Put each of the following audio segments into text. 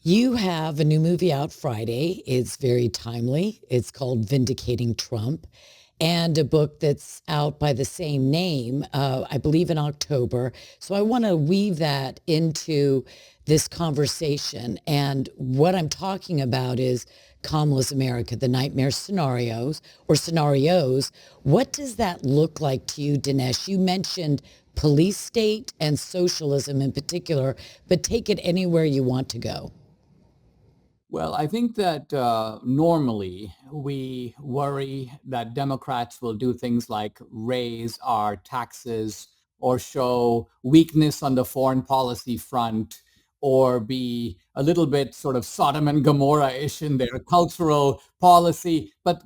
You have a new movie out Friday. It's very timely. It's called Vindicating Trump, and a book that's out by the same name, I believe in October. So I want to weave that into this conversation. And what I'm talking about is Kamala's America, the nightmare scenarios or scenarios. What does that look like to you, Dinesh? You mentioned police state and socialism in particular, but take it anywhere you want to go. Well, I think that normally we worry that Democrats will do things like raise our taxes or show weakness on the foreign policy front or be a little bit sort of Sodom and Gomorrah-ish in their cultural policy. But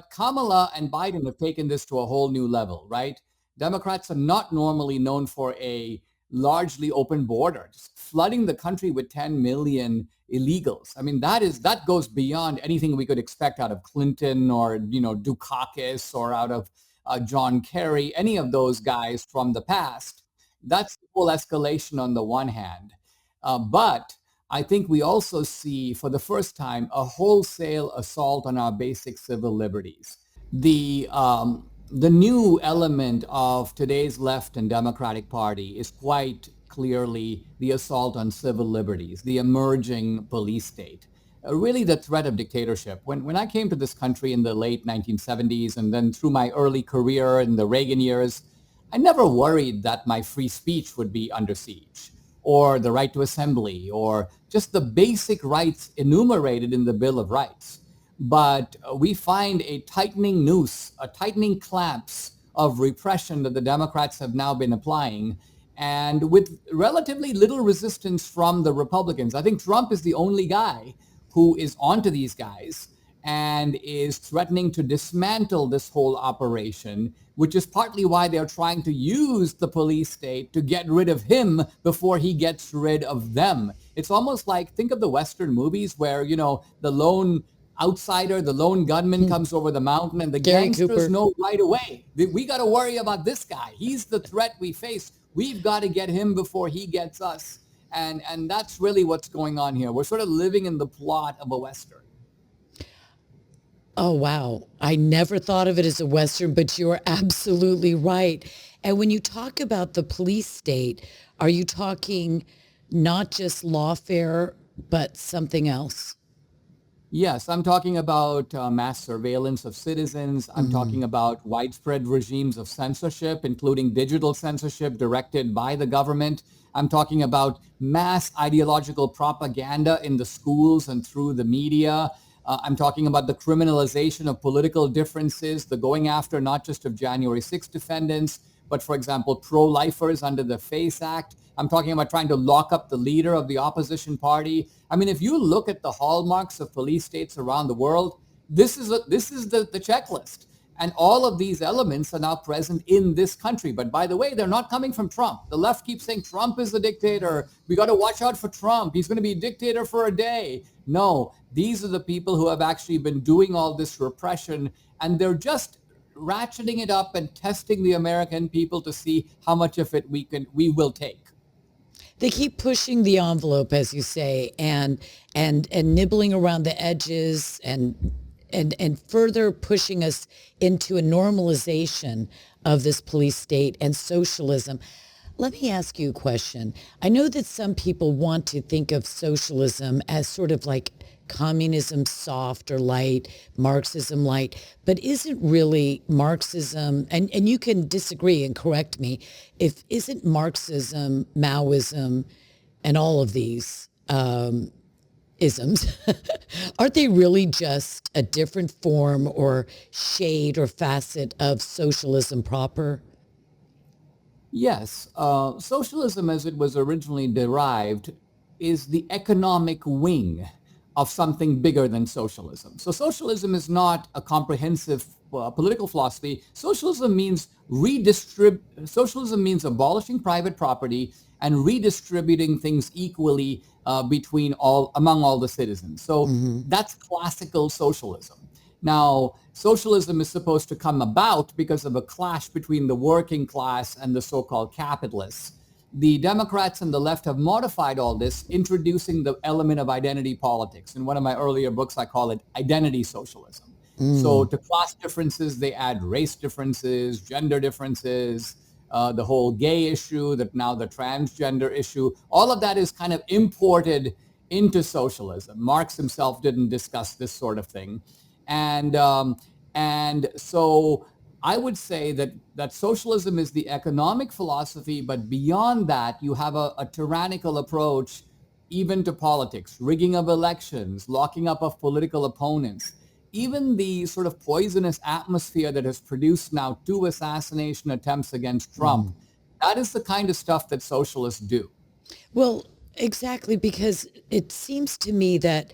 Kamala and Biden have taken this to a whole new level, right? Democrats are not normally known for a largely open border, just flooding the country with 10 million illegals. I mean, that goes beyond anything we could expect out of Clinton or Dukakis or out of John Kerry, any of those guys from the past. That's the whole escalation on the one hand, but I think we also see for the first time a wholesale assault on our basic civil liberties. The new element of today's left and Democratic Party is quite clearly the assault on civil liberties, the emerging police state, really the threat of dictatorship. When I came to this country in the late 1970s and then through my early career in the Reagan years, I never worried that my free speech would be under siege or the right to assembly or just the basic rights enumerated in the Bill of Rights. But we find a tightening noose, a tightening clamps of repression that the Democrats have now been applying, and with relatively little resistance from the Republicans. I think Trump is the only guy who is onto these guys and is threatening to dismantle this whole operation, which is partly why they're trying to use the police state to get rid of him before he gets rid of them. It's almost like, think of the Western movies where, the lone outsider, the lone gunman comes over the mountain and the Gary gangsters Cooper. know right away. We got to worry about this guy. He's the threat we face. We've got to get him before he gets us. And that's really what's going on here. We're sort of living in the plot of a Western. Oh, wow. I never thought of it as a Western, but you're absolutely right. And when you talk about the police state, are you talking not just lawfare, but something else? Yes, I'm talking about mass surveillance of citizens. I'm talking about widespread regimes of censorship, including digital censorship directed by the government. I'm talking about mass ideological propaganda in the schools and through the media. I'm talking about the criminalization of political differences, the going after not just of January 6 defendants, but for example, pro-lifers under the FACE Act. I'm talking about trying to lock up the leader of the opposition party. I mean, if you look at the hallmarks of police states around the world, this is the checklist. And all of these elements are now present in this country. But by the way, they're not coming from Trump. The left keeps saying Trump is the dictator. We got to watch out for Trump. He's going to be a dictator for a day. No, these are the people who have actually been doing all this repression, and they're just ratcheting it up and testing the American people to see how much of it we will take. They keep pushing the envelope, as you say, and nibbling around the edges and further pushing us into a normalization of this police state and socialism. Let me ask you a question. I know that some people want to think of socialism as sort of like communism soft or light, Marxism light, but isn't really Marxism, and you can disagree and correct me, if isn't Marxism, Maoism, and all of these isms, aren't they really just a different form or shade or facet of socialism proper? Yes, socialism as it was originally derived is the economic wing of something bigger than socialism. So socialism is not a comprehensive political philosophy. Socialism means abolishing private property and redistributing things equally among all the citizens. So that's classical socialism. Now, socialism is supposed to come about because of a clash between the working class and the so-called capitalists. the Democrats and the left have modified all this, introducing the element of identity politics. In one of my earlier books, I call it identity socialism. So to class differences, they add race differences, gender differences, the whole gay issue, that now the transgender issue. All of that is kind of imported into socialism. Marx himself didn't discuss this sort of thing. And so I would say that socialism is the economic philosophy, but beyond that, you have a tyrannical approach even to politics, rigging of elections, locking up of political opponents, even the sort of poisonous atmosphere that has produced now 2 assassination attempts against Trump. That is the kind of stuff that socialists do. Well, exactly, because it seems to me that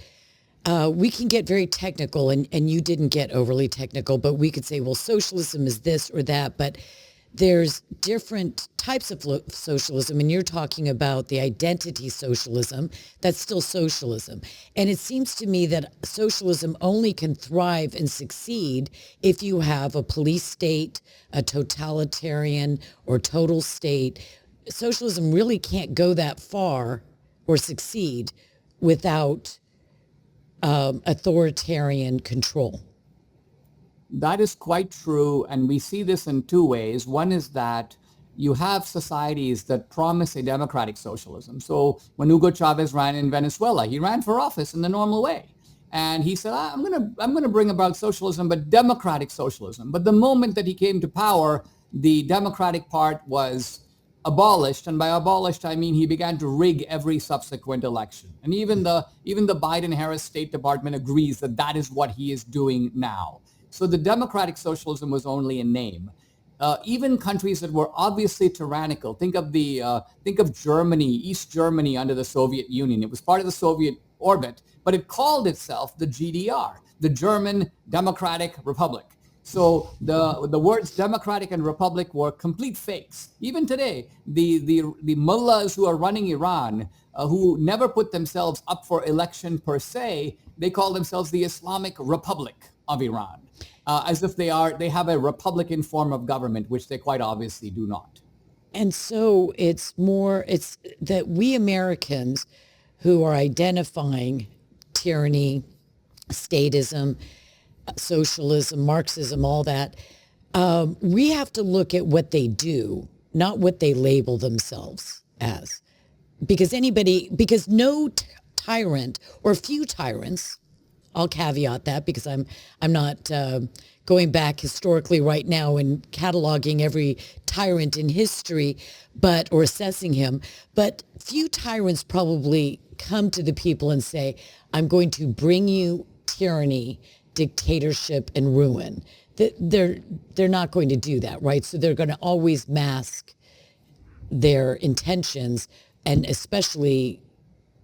we can get very technical, and you didn't get overly technical, but we could say, well, socialism is this or that, but there's different types of socialism, and you're talking about the identity socialism. That's still socialism. And it seems to me that socialism only can thrive and succeed if you have a police state, a totalitarian or total state. Socialism really can't go that far or succeed without authoritarian control. That is quite true, and we see this in 2 ways. One is that you have societies that promise a democratic socialism. So when Hugo Chavez ran in Venezuela, he ran for office in the normal way. And he said, I'm going to bring about socialism, but democratic socialism. But the moment that he came to power, the democratic part was abolished. And by abolished, I mean he began to rig every subsequent election. And even the Biden-Harris State Department agrees that that is what he is doing now. So the democratic socialism was only a name. Even countries that were obviously tyrannical, think of Germany, East Germany under the Soviet Union. It was part of the Soviet orbit, but it called itself the GDR, the German Democratic Republic. So the words democratic and republic were complete fakes. Even today, the mullahs who are running Iran, who never put themselves up for election per se, they call themselves the Islamic Republic of Iran, as if they have a republican form of government, which they quite obviously do not. And so it's that we Americans who are identifying tyranny, statism, socialism, Marxism, all that, we have to look at what they do, not what they label themselves as. Because no tyrant, or few tyrants, I'll caveat that because I'm not going back historically right now and cataloging every tyrant in history, or assessing him. But few tyrants probably come to the people and say, I'm going to bring you tyranny, dictatorship, and ruin. They're not going to do that, right? So they're going to always mask their intentions, and especially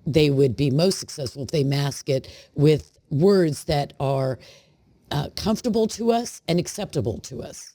they would be most successful if they mask it with words that are comfortable to us and acceptable to us.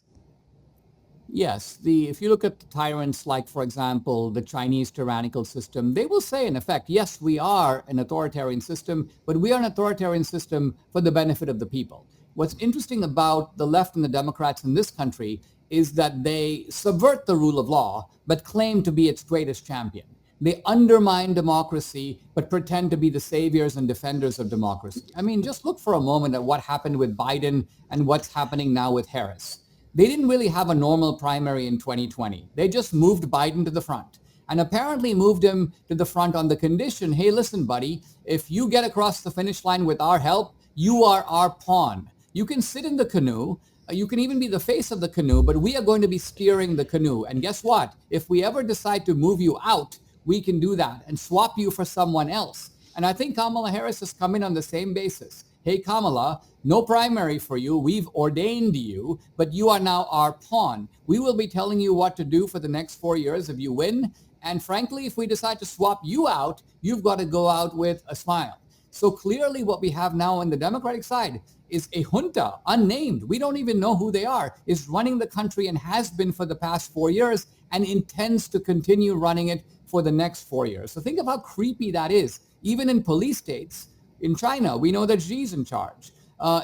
Yes, if you look at the tyrants like, for example, the Chinese tyrannical system, they will say, in effect, yes, we are an authoritarian system, but we are an authoritarian system for the benefit of the people. What's interesting about the left and the Democrats in this country is that they subvert the rule of law, but claim to be its greatest champion. They undermine democracy, but pretend to be the saviors and defenders of democracy. I mean, just look for a moment at what happened with Biden and what's happening now with Harris. They didn't really have a normal primary in 2020. They just moved Biden to the front, and apparently moved him to the front on the condition, hey, listen, buddy, if you get across the finish line with our help, you are our pawn. You can sit in the canoe. You can even be the face of the canoe, but we are going to be steering the canoe. And guess what? If we ever decide to move you out, we can do that and swap you for someone else. And I think Kamala Harris has come in on the same basis. Hey, Kamala, no primary for you. We've ordained you, but you are now our pawn. We will be telling you what to do for the next 4 years if you win. And frankly, if we decide to swap you out, you've got to go out with a smile. So clearly what we have now on the Democratic side is a junta, unnamed, we don't even know who they are, is running the country and has been for the past 4 years and intends to continue running it for the next 4 years. So think of how creepy that is. Even in police states, in China, we know that Xi's in charge.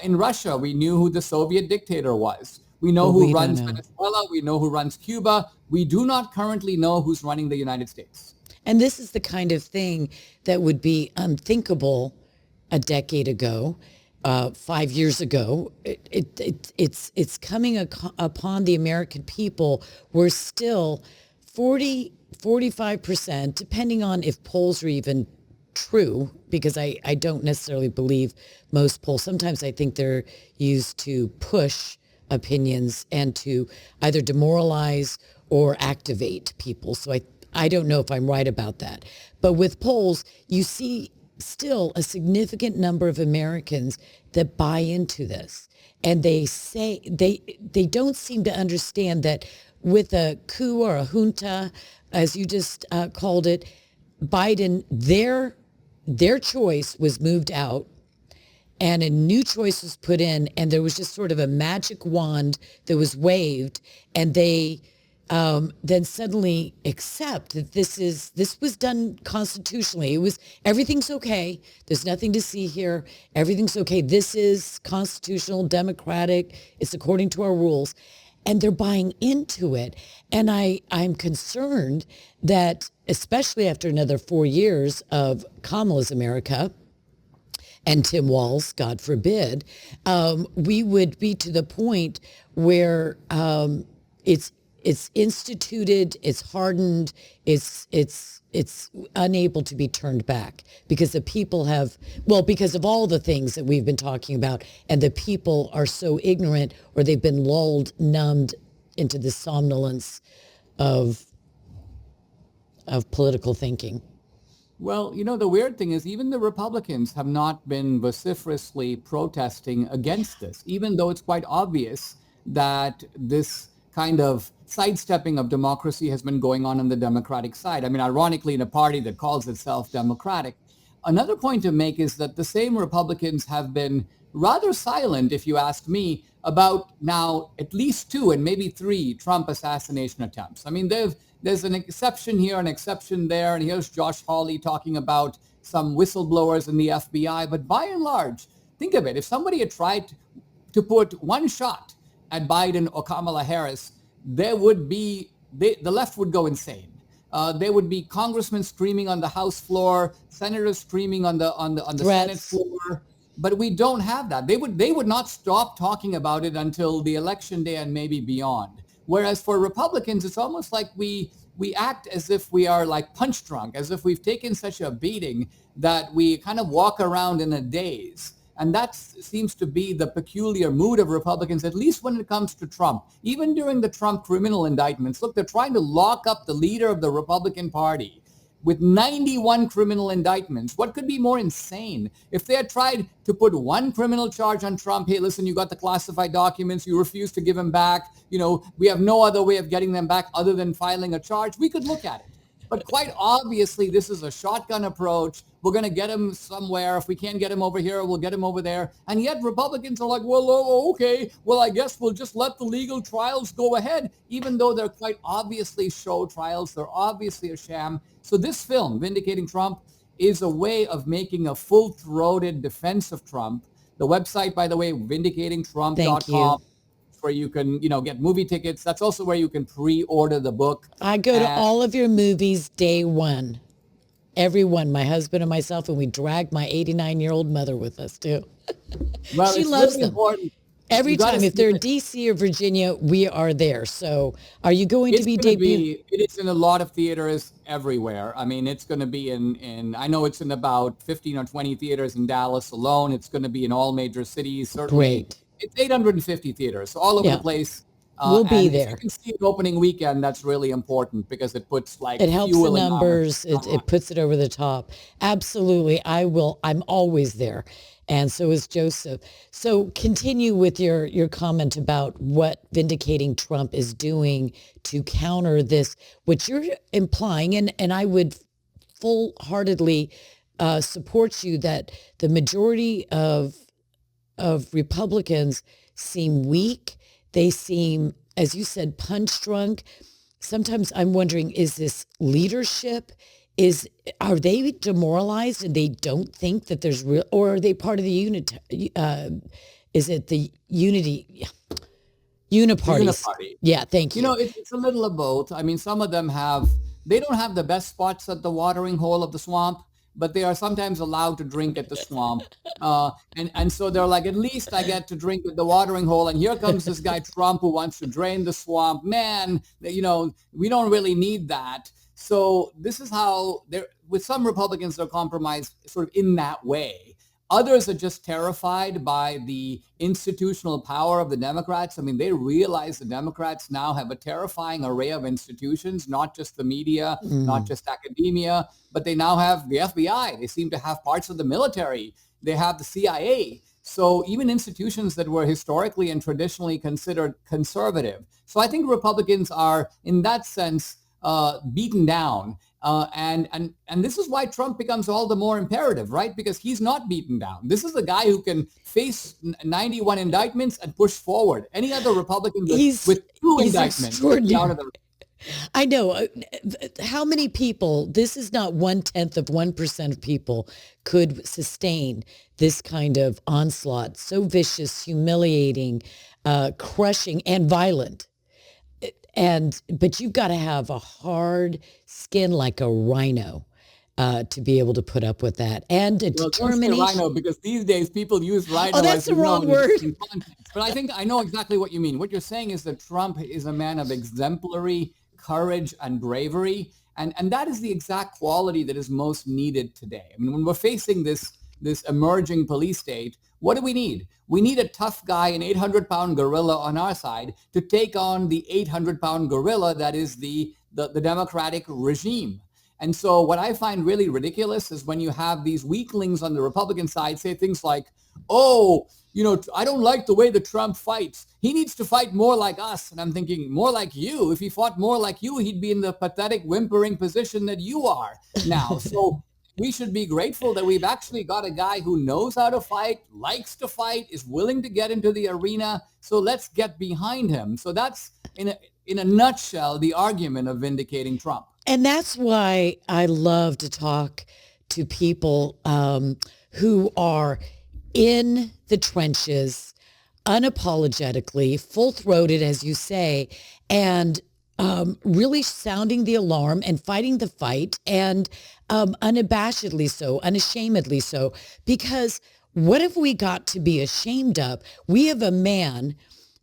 In Russia, we knew who the Soviet dictator was. We know But who we don't runs know. Venezuela. We know who runs Cuba. We do not currently know who's running the United States. And this is the kind of thing that would be unthinkable a decade ago, 5 years ago. It's coming upon the American people. We're still 45%, depending on if polls are even true, because I don't necessarily believe most polls. Sometimes I think they're used to push opinions and to either demoralize or activate people. So I don't know if I'm right about that. But with polls, you see still a significant number of Americans that buy into this. And they say they don't seem to understand that with a coup or a junta, as you just called it, Biden, their choice was moved out and a new choice was put in, and there was just sort of a magic wand that was waved, and they then suddenly accept that this was done constitutionally. It was, everything's okay. There's nothing to see here. Everything's okay. This is constitutional, democratic. It's according to our rules. And they're buying into it. And I'm concerned that, especially after another 4 years of Kamala's America, and Tim Walz, God forbid, we would be to the point where it's instituted, it's hardened, it's unable to be turned back because the people have, well, because of all the things that we've been talking about, and the people are so ignorant, or they've been lulled, numbed into the somnolence of political thinking. Well, the weird thing is even the Republicans have not been vociferously protesting against this, even though it's quite obvious that this kind of sidestepping of democracy has been going on the Democratic side. I mean, ironically, in a party that calls itself Democratic. Another point to make is that the same Republicans have been rather silent, if you ask me, about now at least 2 and maybe 3 Trump assassination attempts. I mean, there's an exception here, an exception there, and here's Josh Hawley talking about some whistleblowers in the FBI. But by and large, think of it. If somebody had tried to put one shot at Biden or Kamala Harris, there would be, the left would go insane. There would be congressmen screaming on the House floor, senators screaming on the Senate floor. But we don't have that. They would not stop talking about it until the election day and maybe beyond. Whereas for Republicans, it's almost like we act as if we are like punch drunk, as if we've taken such a beating that we kind of walk around in a daze. And that seems to be the peculiar mood of Republicans, at least when it comes to Trump. Even during the Trump criminal indictments, look, they're trying to lock up the leader of the Republican Party with 91 criminal indictments. What could be more insane? If they had tried to put one criminal charge on Trump, hey, listen, you got the classified documents, you refuse to give them back, we have no other way of getting them back other than filing a charge, we could look at it. But quite obviously, this is a shotgun approach. We're going to get him somewhere. If we can't get him over here, we'll get him over there. And yet Republicans are like, well, okay, well, I guess we'll just let the legal trials go ahead, even though they're quite obviously show trials. They're obviously a sham. So this film, Vindicating Trump, is a way of making a full-throated defense of Trump. The website, by the way, vindicatingtrump.com. Where you can, get movie tickets. That's also where you can pre-order the book. I go to all of your movies day one. Everyone, my husband and myself, and we drag my 89-year-old mother with us too. Well, she loves really them. Important. Every time, if they're in DC or Virginia, we are there. So are you going to be debuting? It is in a lot of theaters everywhere. I mean, it's going to be in I know it's in about 15 or 20 theaters in Dallas alone. It's going to be in all major cities. Certainly. Great. It's 850 theaters, so all over the place. We'll be there. If you can see it opening weekend, that's really important because it puts it helps the numbers. It puts it over the top. Absolutely. I will. I'm always there. And so is Joseph. So continue with your comment about what Vindicating Trump is doing to counter this, what you're implying, and I would full-heartedly support you that the majority of Republicans seem weak. They seem, as you said, punch drunk. Sometimes I'm wondering, is this leadership? Are they demoralized and they don't think that there's real, or are they part of the unit? Is it the unity? The Uniparties. uniparty. Yeah, thank you. It's a little of both. I mean, some of them they don't have the best spots at the watering hole of the swamp, but they are sometimes allowed to drink at the swamp. And so they're like, at least I get to drink at the watering hole. And here comes this guy Trump who wants to drain the swamp. Man, we don't really need that. So this is how with some Republicans, they're compromised sort of in that way. Others are just terrified by the institutional power of the Democrats. I mean, they realize the Democrats now have a terrifying array of institutions, not just the media, not just academia, but they now have the FBI. They seem to have parts of the military. They have the CIA. So even institutions that were historically and traditionally considered conservative. So I think Republicans are, in that sense, beaten down. And this is why Trump becomes all the more imperative, right? Because he's not beaten down. This is a guy who can face 91 indictments and push forward. Any other Republican with two indictments would be out of the... I know. How many people, this is not 0.1% of people could sustain this kind of onslaught, so vicious, humiliating, crushing, and violent. But you've got to have a hard skin like a rhino to be able to put up with that, and a determination. Don't say rhino, because these days people use rhino. Oh, that's the wrong word. But I think I know exactly what you mean. What you're saying is that Trump is a man of exemplary courage and bravery, and that is the exact quality that is most needed today. I mean, when we're facing this emerging police state, what do we need? We need a tough guy, an 800-pound gorilla on our side, to take on the 800-pound gorilla that is the Democratic regime. And so what I find really ridiculous is when you have these weaklings on the Republican side say things like, oh, I don't like the way that Trump fights. He needs to fight more like us. And I'm thinking, more like you? If he fought more like you, he'd be in the pathetic, whimpering position that you are now. So we should be grateful that we've actually got a guy who knows how to fight, likes to fight, is willing to get into the arena. So let's get behind him. So that's, in a nutshell, the argument of vindicating Trump. And that's why I love to talk to people who are in the trenches, unapologetically, full-throated, as you say, and really sounding the alarm and fighting the fight, and unabashedly so, unashamedly so, because what have we got to be ashamed of? We have a man,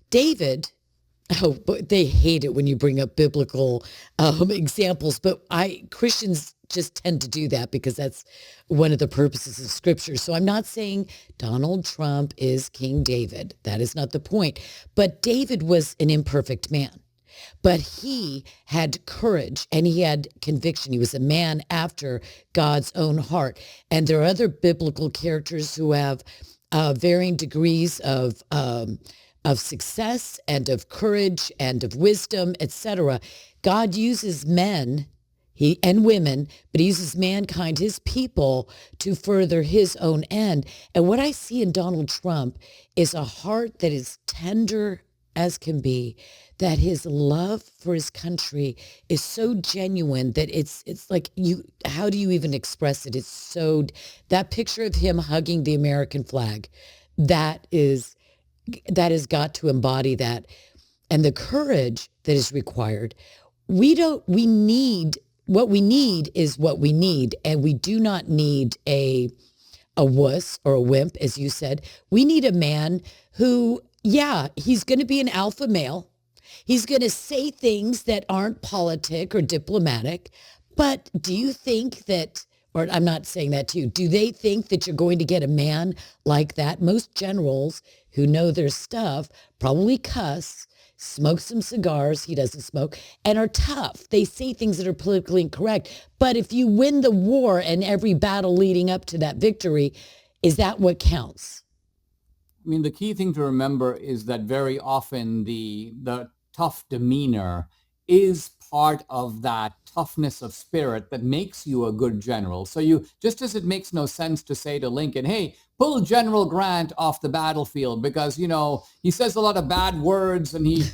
David. Oh, but they hate it when you bring up biblical examples, but Christians just tend to do that because that's one of the purposes of Scripture. So I'm not saying Donald Trump is King David. That is not the point. But David was an imperfect man. But he had courage and he had conviction. He was a man after God's own heart. And there are other biblical characters who have varying degrees of success and of courage and of wisdom, etc. God uses men and women, but he uses mankind, his people, to further his own end. And what I see in Donald Trump is a heart that is tender as can be, that his love for his country is so genuine that it's like how do you even express it? It's so, that picture of him hugging the American flag, that has got to embody that. And the courage that is required. What we need is what we need. And we do not need a wuss or a wimp, as you said. We need a man who, he's going to be an alpha male. He's going to say things that aren't politic or diplomatic. But do you think that, or I'm not saying that to you, do they think that you're going to get a man like that? Most generals who know their stuff probably cuss, smoke some cigars, he doesn't smoke, and are tough. They say things that are politically incorrect. But if you win the war and every battle leading up to that victory, is that what counts? I mean, the key thing to remember is that very often the tough demeanor is part of that toughness of spirit that makes you a good general. So just as it makes no sense to say to Lincoln, hey, pull General Grant off the battlefield because, he says a lot of bad words and he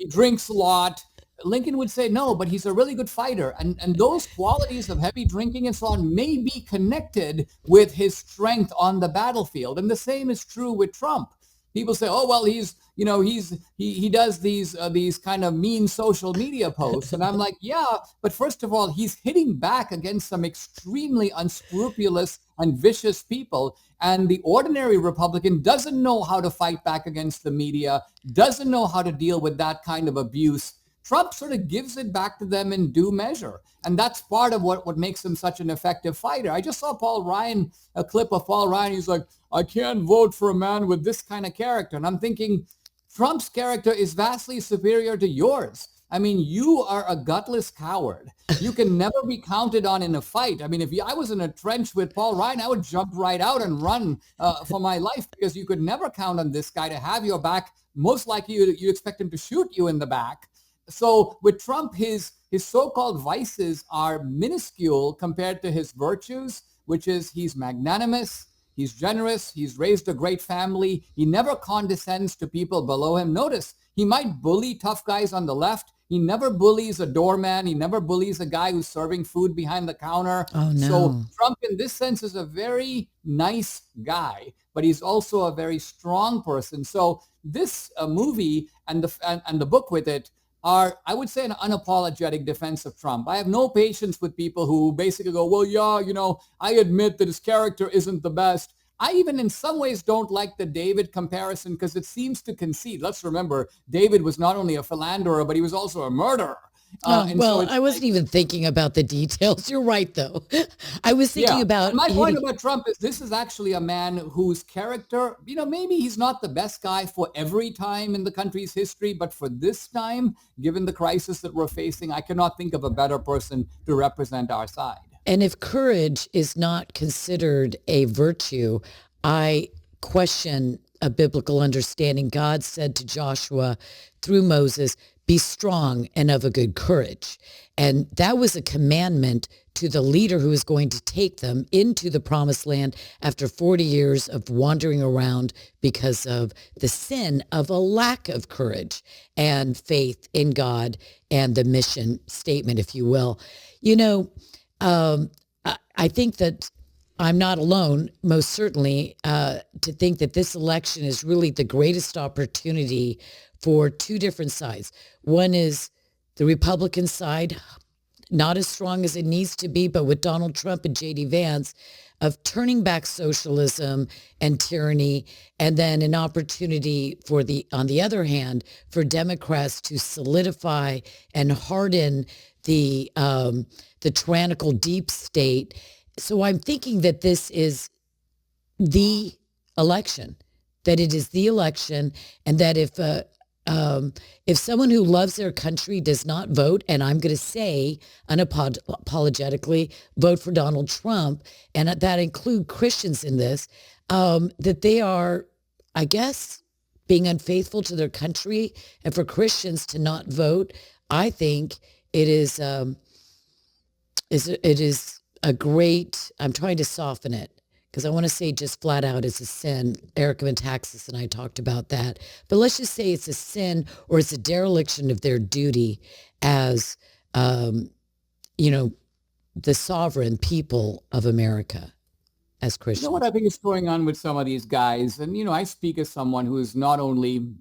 drinks a lot. Lincoln would say, no, but he's a really good fighter. And those qualities of heavy drinking and so on may be connected with his strength on the battlefield. And the same is true with Trump. People say, oh, well, he does these kind of mean social media posts. And I'm like, yeah, but first of all, he's hitting back against some extremely unscrupulous and vicious people. And the ordinary Republican doesn't know how to fight back against the media, doesn't know how to deal with that kind of abuse. Trump sort of gives it back to them in due measure. And that's part of what makes him such an effective fighter. I just saw a clip of Paul Ryan. He's like, I can't vote for a man with this kind of character. And I'm thinking, Trump's character is vastly superior to yours. I mean, you are a gutless coward. You can never be counted on in a fight. I mean, if I was in a trench with Paul Ryan, I would jump right out and run for my life, because you could never count on this guy to have your back. Most likely, you expect him to shoot you in the back. So with Trump, his so-called vices are minuscule compared to his virtues, which is he's magnanimous, he's generous, he's raised a great family, he never condescends to people below him. Notice, he might bully tough guys on the left. He never bullies a doorman. He never bullies a guy who's serving food behind the counter. Oh, no. So Trump, in this sense, is a very nice guy, but he's also a very strong person. So this movie and the book with it are, I would say, an unapologetic defense of Trump. I have no patience with people who basically go, well, yeah, I admit that his character isn't the best. I even in some ways don't like the David comparison, because it seems to concede. Let's remember, David was not only a philanderer, but he was also a murderer. I wasn't even thinking about the details. You're right, though. I was thinking about... My point about Trump is this is actually a man whose character, maybe he's not the best guy for every time in the country's history, but for this time, given the crisis that we're facing, I cannot think of a better person to represent our side. And if courage is not considered a virtue, I question a biblical understanding. God said to Joshua through Moses, be strong and of a good courage. And that was a commandment to the leader who was going to take them into the promised land after 40 years of wandering around because of the sin of a lack of courage and faith in God and the mission statement, if you will. I think that I'm not alone, most certainly, to think that this election is really the greatest opportunity for two different sides. One is the Republican side, not as strong as it needs to be, but with Donald Trump and J.D. Vance, of turning back socialism and tyranny, and then an opportunity on the other hand, for Democrats to solidify and harden the tyrannical deep state. So I'm thinking that this is the election, and that if someone who loves their country does not vote, and I'm going to say unapologetically vote for Donald Trump, and that include Christians in this, that they are, I guess, being unfaithful to their country. And for Christians to not vote, I think it is a great, I'm trying to soften it because I want to say just flat out it's a sin. Erica Metaxas and I talked about that. But let's just say it's a sin, or it's a dereliction of their duty as, the sovereign people of America as Christians. You know what I think is going on with some of these guys? And, I speak as someone who is not only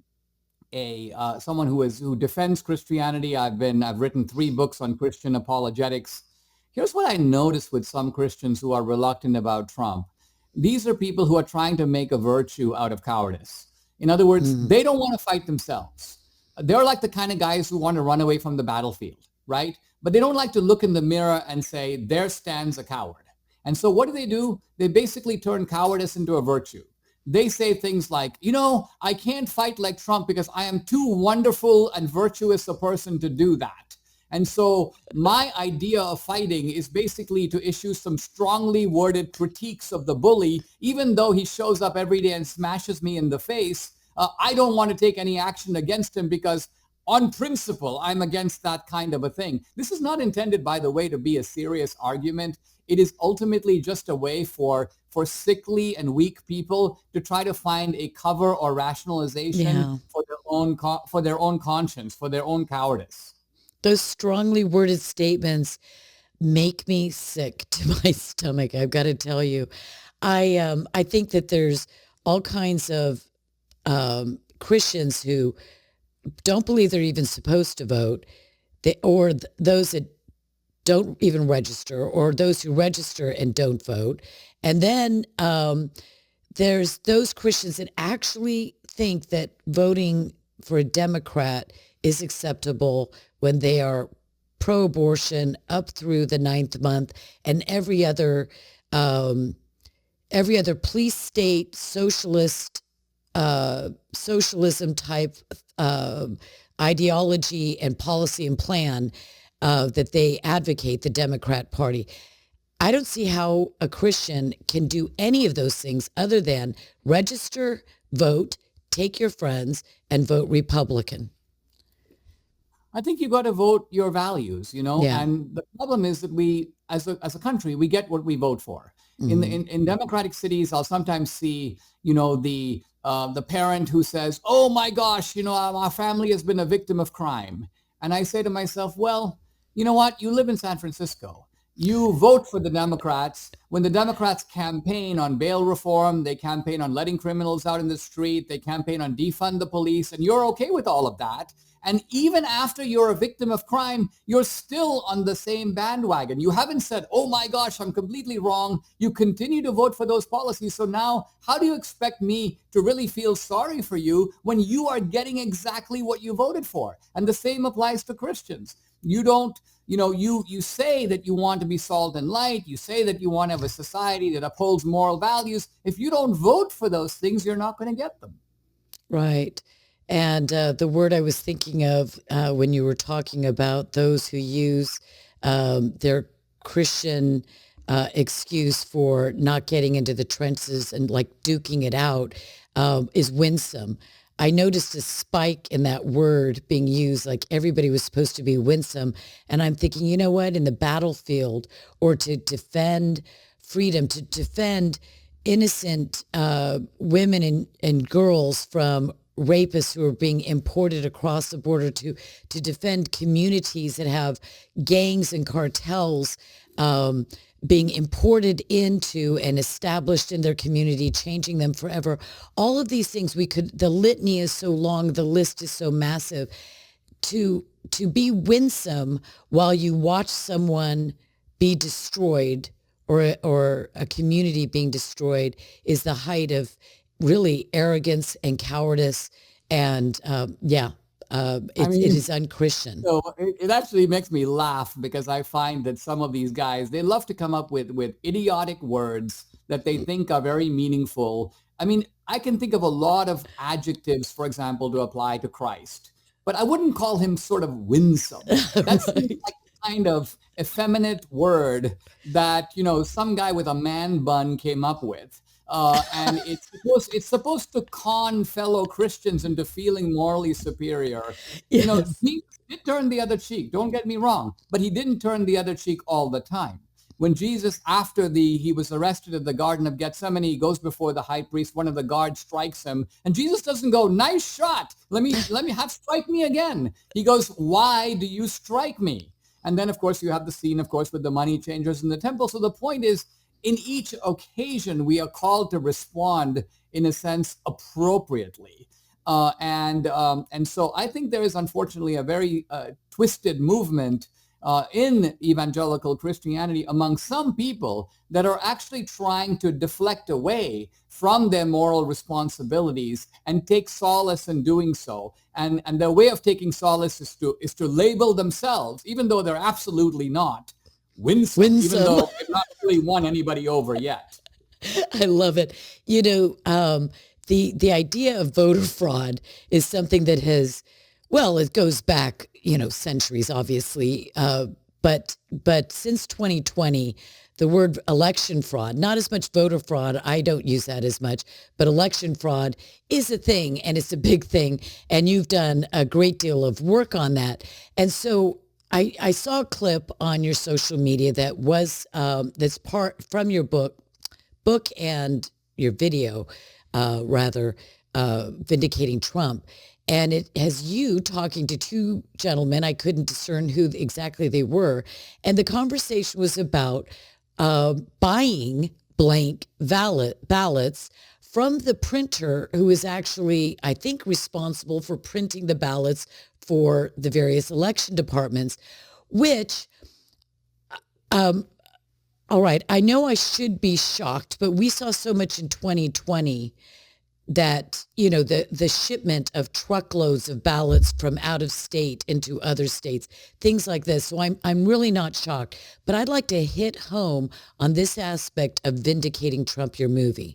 someone who defends Christianity. I've written 3 books on Christian apologetics. Here's what I noticed with some Christians who are reluctant about Trump. These are people who are trying to make a virtue out of cowardice. In other words, they don't want to fight themselves. They're like the kind of guys who want to run away from the battlefield, right? But they don't like to look in the mirror and say, there stands a coward. And so what do? They basically turn cowardice into a virtue. They say things like, I can't fight like Trump because I am too wonderful and virtuous a person to do that. And so my idea of fighting is basically to issue some strongly worded critiques of the bully, even though he shows up every day and smashes me in the face. I don't want to take any action against him because on principle, I'm against that kind of a thing. This is not intended, by the way, to be a serious argument. It is ultimately just a way for sickly and weak people to try to find a cover or rationalization for their own conscience, for their own cowardice. Those strongly worded statements make me sick to my stomach. I've got to tell you, I think that there's all kinds of Christians who don't believe they're even supposed to vote, those that don't even register, or those who register and don't vote. And then there's those Christians that actually think that voting for a Democrat is acceptable when they are pro-abortion up through the 9th month, and every other police state socialism type ideology and policy and plan that they advocate, the Democrat Party. I don't see how a Christian can do any of those things other than register, vote, take your friends, and vote Republican. I think you got to vote your values, Yeah. and the problem is that we, as a country, we get what we vote for. In democratic cities, I'll sometimes see, the parent who says, "Oh my gosh, our family has been a victim of crime," and I say to myself, "Well, you know what? You live in San Francisco. You vote for the Democrats. When the Democrats campaign on bail reform, they campaign on letting criminals out in the street, they campaign on defund the police, and you're okay with all of that. And even after you're a victim of crime, you're still on the same bandwagon. You haven't said, 'Oh my gosh, I'm completely wrong.' You continue to vote for those policies. So now how do you expect me to really feel sorry for you when you are getting exactly what you voted for?" And the same applies to Christians. You don't, you say that you want to be salt and light. You say that you want to have a society that upholds moral values. If you don't vote for those things, you're not going to get them. Right. And the word I was thinking of when you were talking about those who use their Christian excuse for not getting into the trenches and like duking it out is winsome. I noticed a spike in that word being used, like everybody was supposed to be winsome. And I'm thinking, you know what, in the battlefield, or to defend freedom, to defend innocent women and girls from rapists who are being imported across the border, to defend communities that have gangs and cartels being imported into and established in their community, changing them forever. All of these things the litany is so long, the list is so massive. To be winsome while you watch someone be destroyed, or a community being destroyed, is the height of really arrogance and cowardice. And it is unchristian. So it actually makes me laugh, because I find that some of these guys, they love to come up with idiotic words that they think are very meaningful. I mean, I can think of a lot of adjectives, for example, to apply to Christ, but I wouldn't call him sort of winsome. That's Right. like kind of effeminate word that, some guy with a man bun came up with. And it's supposed to con fellow Christians into feeling morally superior. Yes. Jesus did turn the other cheek. Don't get me wrong, but he didn't turn the other cheek all the time. When Jesus, after he was arrested at the Garden of Gethsemane, he goes before the high priest. One of the guards strikes him, and Jesus doesn't go, "Nice shot. Let me strike me again." He goes, "Why do you strike me?" And then, of course, you have the scene, of course, with the money changers in the temple. So the point is, in each occasion, we are called to respond, in a sense, appropriately. And so I think there is, unfortunately, a very twisted movement in evangelical Christianity among some people that are actually trying to deflect away from their moral responsibilities and take solace in doing so. And their way of taking solace is to label themselves, even though they're absolutely not, winsome, even though they've not really won anybody over yet. I love it. The idea of voter fraud is something that has, well, it goes back, centuries, obviously. But since 2020, the word election fraud, not as much voter fraud, I don't use that as much, but election fraud is a thing, and it's a big thing. And you've done a great deal of work on that. And so I saw a clip on your social media that was that's part from your book and your video, vindicating Trump. And it has you talking to two gentlemen. I couldn't discern who exactly they were. And the conversation was about buying blank ballots from the printer who is actually, I think, responsible for printing the ballots for the various election departments, which, all right, I know I should be shocked, but we saw so much in 2020 that, the shipment of truckloads of ballots from out of state into other states, things like this. So I'm really not shocked, but I'd like to hit home on this aspect of vindicating Trump, your movie.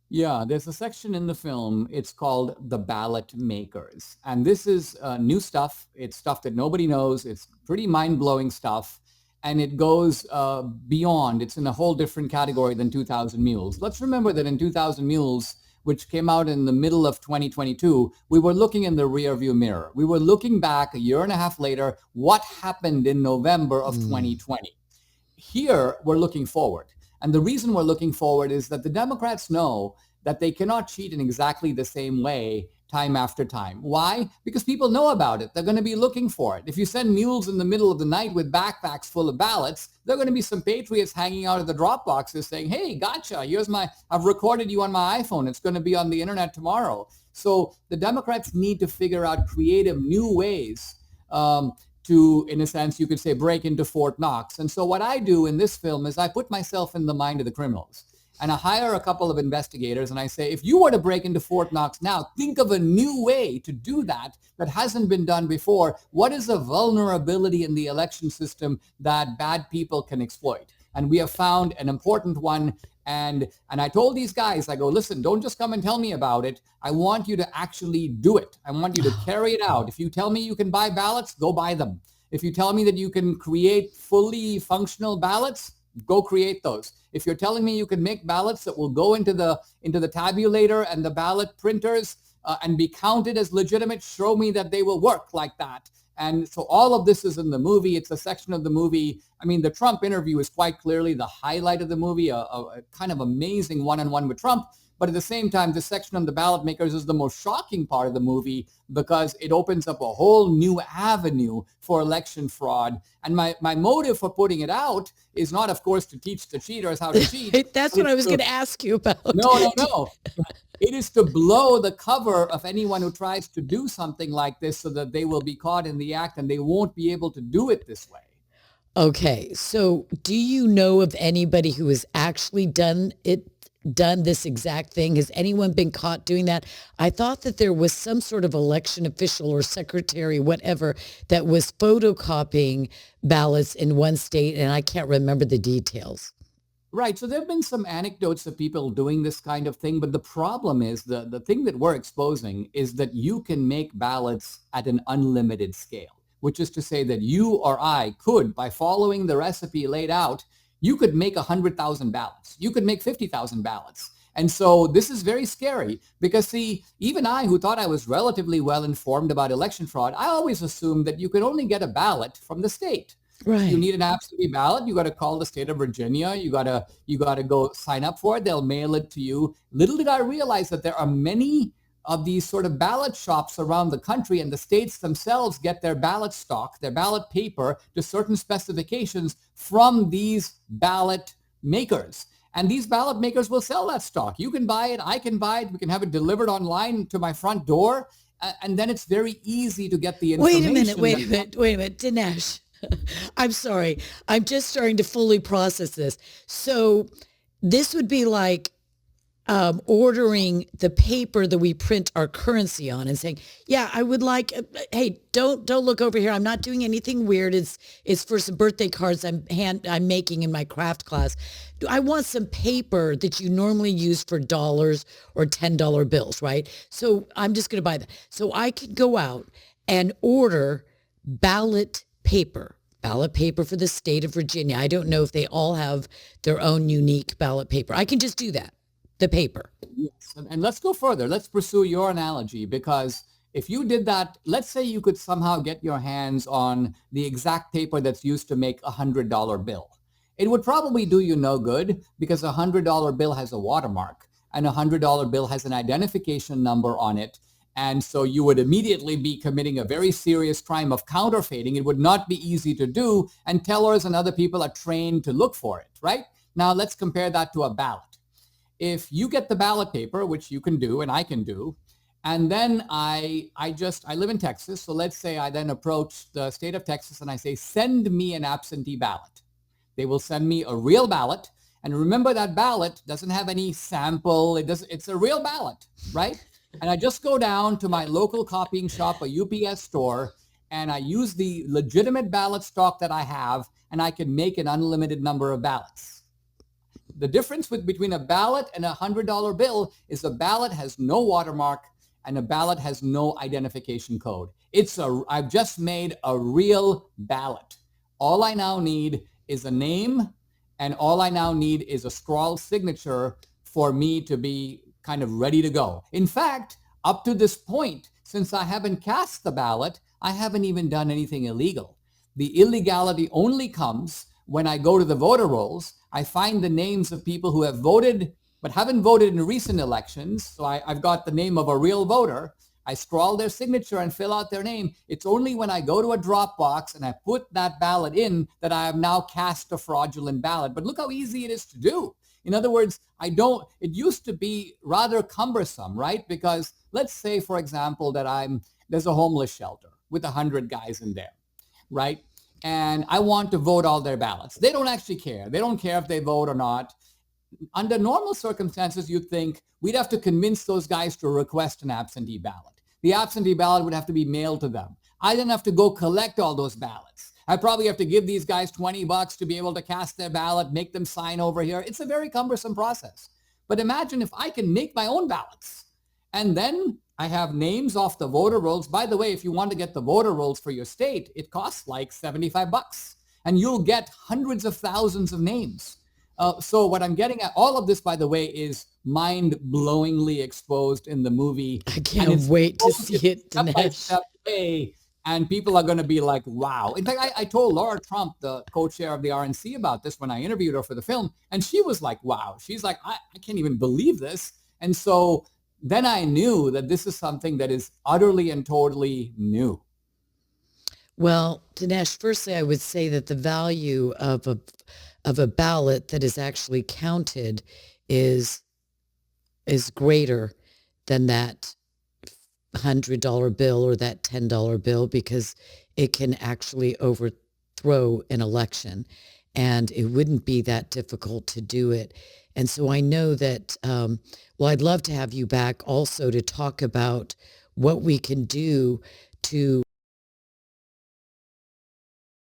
Yeah, there's a section in the film. It's called The Ballot Makers. And this is new stuff. It's stuff that nobody knows. It's pretty mind-blowing stuff. And it goes beyond. It's in a whole different category than 2000 Mules. Let's remember that in 2000 Mules, which came out in the middle of 2022, we were looking in the rearview mirror. We were looking back a year and a half later, what happened in November of 2020. Here, we're looking forward. And the reason we're looking forward is that the Democrats know that they cannot cheat in exactly the same way time after time. Why? Because people know about it. They're going to be looking for it. If you send mules in the middle of the night with backpacks full of ballots, there are going to be some patriots hanging out of the drop boxes saying, hey, gotcha, I've recorded you on my iPhone. It's going to be on the internet tomorrow. So the Democrats need to figure out creative new ways to, in a sense, you could say, break into Fort Knox. And so what I do in this film is I put myself in the mind of the criminals. And I hire a couple of investigators and I say, if you were to break into Fort Knox now, think of a new way to do that hasn't been done before. What is a vulnerability in the election system that bad people can exploit? And we have found an important one. And I told these guys, I go, listen, don't just come and tell me about it. I want you to actually do it. I want you to carry it out. If you tell me you can buy ballots, go buy them. If you tell me that you can create fully functional ballots, go create those. If you're telling me you can make ballots that will go into the tabulator and the ballot printers and be counted as legitimate, show me that they will work like that. And so all of this is in the movie. It's a section of the movie. I mean, the Trump interview is quite clearly the highlight of the movie, a kind of amazing one-on-one with Trump. But at the same time, this section on the ballot makers is the most shocking part of the movie because it opens up a whole new avenue for election fraud. And my motive for putting it out is not, of course, to teach the cheaters how to cheat. That's what I was going to ask you about. No. It is to blow the cover of anyone who tries to do something like this so that they will be caught in the act and they won't be able to do it this way. Okay. So do you know of anybody who has actually done this exact thing? Has anyone been caught doing that? I thought that there was some sort of election official or secretary, whatever, that was photocopying ballots in one state, and I can't remember the details. Right. So there have been some anecdotes of people doing this kind of thing, but the problem is the thing that we're exposing is that you can make ballots at an unlimited scale, which is to say that you or I could, by following the recipe laid out, you could make 100,000 ballots. You could make 50,000 ballots. And so this is very scary because, see, even I, who thought I was relatively well informed about election fraud, I always assumed that you could only get a ballot from the state. Right. You need an absentee ballot. You got to call the state of Virginia. You got to go sign up for it. They'll mail it to you. Little did I realize that there are many of these sort of ballot shops around the country, and the states themselves get their ballot stock, their ballot paper to certain specifications from these ballot makers. And these ballot makers will sell that stock. You can buy it. I can buy it. We can have it delivered online to my front door. And then it's very easy to get the information. Wait a minute, Dinesh. I'm sorry. I'm just starting to fully process this. So this would be like ordering the paper that we print our currency on and saying, yeah, I would like, hey, don't look over here. I'm not doing anything weird. It's for some birthday cards I'm making in my craft class. I want some paper that you normally use for dollars or $10 bills, right? So I'm just going to buy that. So I could go out and order ballot paper for the state of Virginia. I don't know if they all have their own unique ballot paper. I can just do that, the paper. Yes. And let's go further. Let's pursue your analogy, because if you did that, let's say you could somehow get your hands on the exact paper that's used to make a $100 bill. It would probably do you no good because a $100 bill has a watermark and a $100 bill has an identification number on it. And so you would immediately be committing a very serious crime of counterfeiting. It would not be easy to do, and tellers and other people are trained to look for it, right? Now let's compare that to a ballot. if you get the ballot paper, which you can do and I can do, and then I live in Texas. So let's say I then approach the state of Texas and I say, send me an absentee ballot. They will send me a real ballot. And remember, that ballot doesn't have any sample. It's a real ballot, right? And I just go down to my local copying shop, a UPS store, and I use the legitimate ballot stock that I have, and I can make an unlimited number of ballots. The difference between a ballot and a $100 bill is a ballot has no watermark and a ballot has no identification code. I've just made a real ballot. All I now need is a name, and all I now need is a scrawled signature for me to be kind of ready to go. In fact, up to this point, since I haven't cast the ballot, I haven't even done anything illegal. The illegality only comes when I go to the voter rolls. I find the names of people who have voted but haven't voted in recent elections. So I've got the name of a real voter. I scrawl their signature and fill out their name. It's only when I go to a drop box and I put that ballot in that I have now cast a fraudulent ballot. But look how easy it is to do. In other words, it used to be rather cumbersome, right? Because let's say, for example, that there's a homeless shelter with 100 guys in there, right? And I want to vote all their ballots. They don't actually care. They don't care if they vote or not. Under normal circumstances, you'd think we'd have to convince those guys to request an absentee ballot. The absentee ballot would have to be mailed to them. I then have to go collect all those ballots. I probably have to give these guys $20 to be able to cast their ballot, make them sign over here. It's a very cumbersome process. But imagine if I can make my own ballots, and then I have names off the voter rolls. By the way, if you want to get the voter rolls for your state, it costs like $75, and you'll get hundreds of thousands of names. So what I'm getting at, all of this, by the way, is mind-blowingly exposed in the movie. I can't wait to see it, Dinesh. Step way, and people are going to be like, wow. In fact, I told Laura Trump, the co-chair of the RNC, about this when I interviewed her for the film, and she was like, wow. She's like, I can't even believe this. And so then I knew that this is something that is utterly and totally new. Well, Dinesh, firstly, I would say that the value of a ballot that is actually counted is greater than that $100 bill or that $10 bill, because it can actually overthrow an election, and it wouldn't be that difficult to do it. And so I know that, I'd love to have you back also to talk about what we can do to